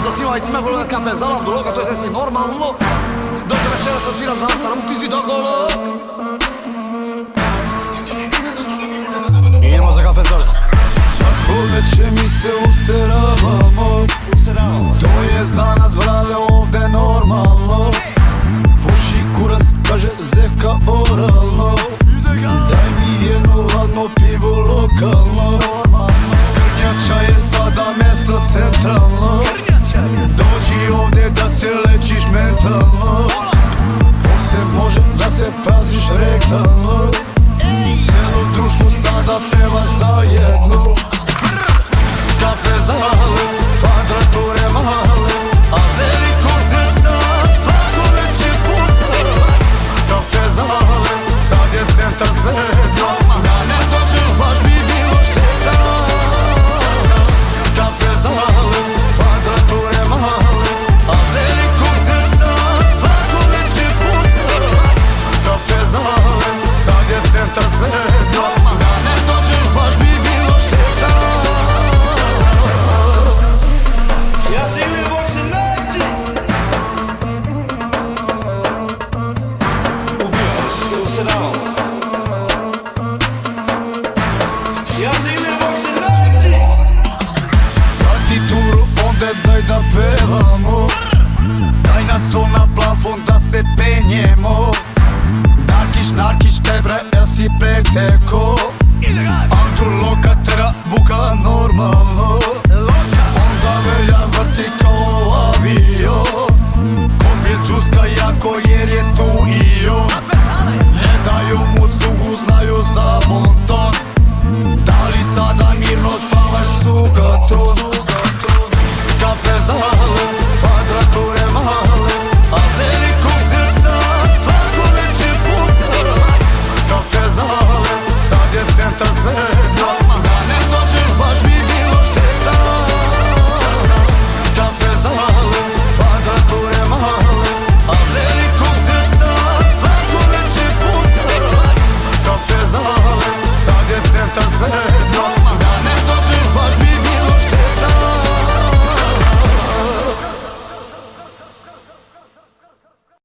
za svima i svima gledam kafezala do loga, to je sasvim normalno. Dok večeras sviram za starom ti si dokolog. Idemo za kafezala. Svako večer mi se useravamo, to je za nas vrale ovde normalno. Puši kurac, kaže zeka oralno, daj mi jedno ladno pivo lokalno. Krnjača je sada mesto centralno, dođi ovde da se lečiš mentalno. Posle može da se praziš rektalno, celo društvo sada peva zajedno. Kafezale, kvadrature male, a veliko srca svako veće puca. Kafezale, sad je centar sveta, da ne dođeš baš bi bilo šteta. Kafezale, kvadrature male, a veliko srca svako veće puca. Kafezale, sad je centar sveta, da ne dođeš baš bi bilo šteta. Ja se idemo se naći. Ubijamo se, usedavamo se. Ja se idemo se naći. Prati turu, onda daj da pevamo, daj nas to na plafon da se penjemo. Darkiš, narkiš, tebre, jel si preteko? Antu loka tera buka normalno, onda velja vrti kao avio. Kombil džuska jako jer je tu i on, ne daju mu cugu, znaju za bonton. Da li sada mirno spavaš cugaton? Kafezale, kvadrature male, a veliko srca svako veće puca. Kafezale, sad je centar sveta, da ne dođeš baš bi bilo šteta. Kafezale, kvadrature male, a veliko srca svako veće puca. Kafezale, sad je centar sveta.